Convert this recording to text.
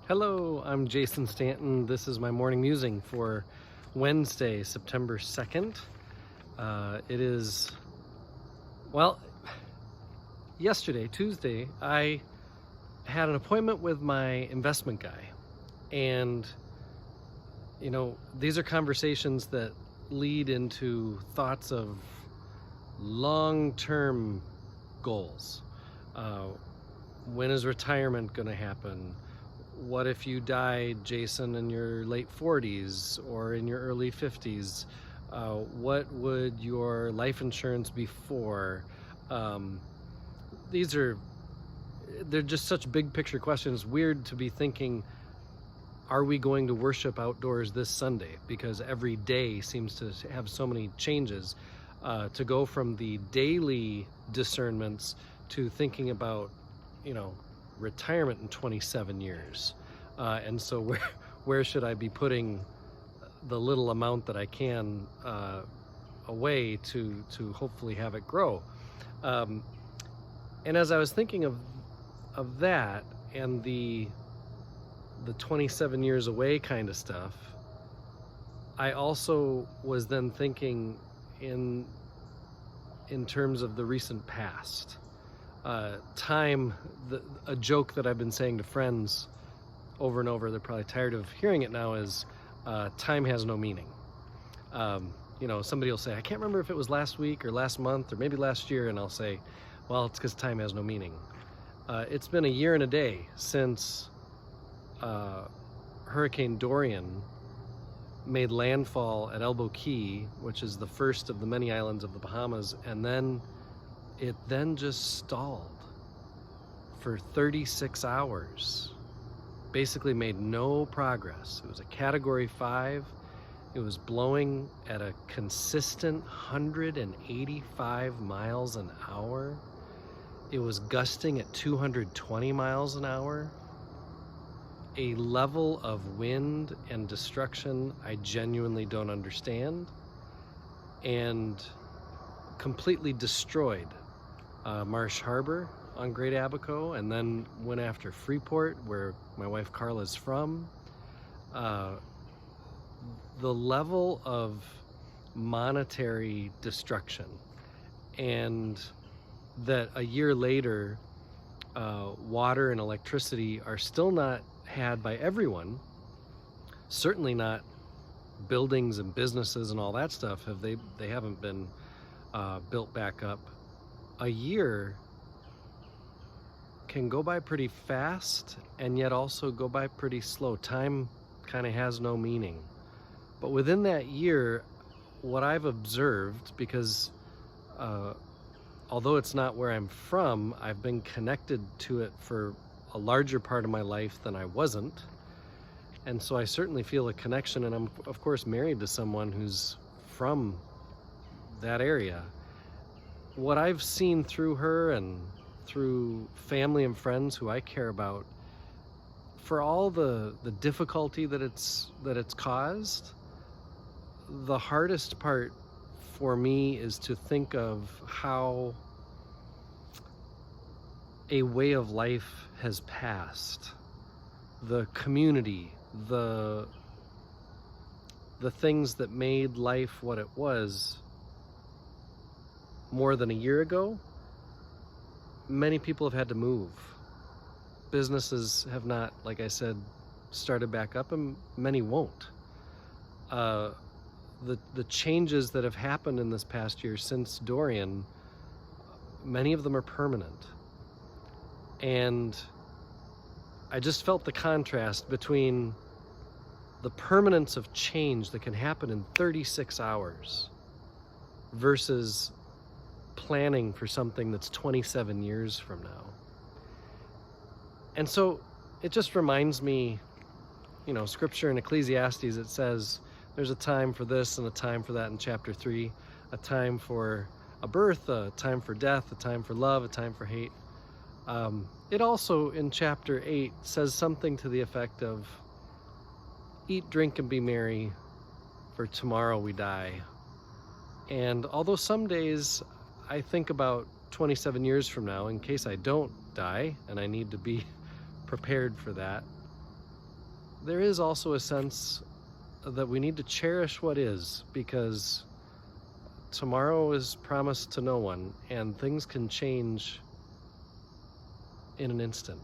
Hello, I'm Jason Stanton. This is my morning musing for Wednesday, September 2nd. It is, well, yesterday, Tuesday, I had an appointment with my investment guy. And, these are conversations that lead into thoughts of long-term goals. When is retirement going to happen? What if you died, Jason, in your late 40s or in your early 50s? What would your life insurance be for? They're just such big picture questions. Weird to be thinking, are we going to worship outdoors this Sunday? Because every day seems to have so many changes. To go from the daily discernments to thinking about, retirement in 27 years. And so where should I be putting the little amount that I can away to hopefully have it grow? And as I was thinking of that and the 27 years away kind of stuff, I also was then thinking in terms of the recent past. Time, a joke that I've been saying to friends over and over, they're probably tired of hearing it now, is time has no meaning. Somebody will say, I can't remember if it was last week or last month or maybe last year, and I'll say, well, it's because time has no meaning. It's been a year and a day since Hurricane Dorian made landfall at Elbow Key, which is the first of the many islands of the Bahamas, and then it just stalled for 36 hours. Basically made no progress. It was a Category 5. It was blowing at a consistent 185 miles an hour. It was gusting at 220 miles an hour. A level of wind and destruction I genuinely don't understand, and completely destroyed Marsh Harbor on Great Abaco, and then went after Freeport, where my wife Carla's from. The level of monetary destruction, and that a year later, water and electricity are still not had by everyone. Certainly not buildings and businesses and all that stuff. They haven't been built back up. A year can go by pretty fast and yet also go by pretty slow. Time kind of has no meaning. But within that year, what I've observed, because although it's not where I'm from, I've been connected to it for a larger part of my life than I wasn't. And so I certainly feel a connection, and I'm of course married to someone who's from that area. What I've seen through her and through family and friends who I care about, for all the difficulty that it's caused, the hardest part for me is to think of how a way of life has passed. The community, the things that made life what it was more than a year ago, many people have had to move. Businesses have not, like I said, started back up, and many won't. The changes that have happened in this past year since Dorian, many of them are permanent. And I just felt the contrast between the permanence of change that can happen in 36 hours versus planning for something that's 27 years from now. And so it just reminds me, scripture in Ecclesiastes, it says there's a time for this and a time for that in chapter 3, a time for a birth, a time for death, a time for love, a time for hate. It also in chapter 8 says something to the effect of, eat, drink, and be merry, for tomorrow we die. And although some days I think about 27 years from now, in case I don't die, and I need to be prepared for that, there is also a sense that we need to cherish what is, because tomorrow is promised to no one, and things can change in an instant.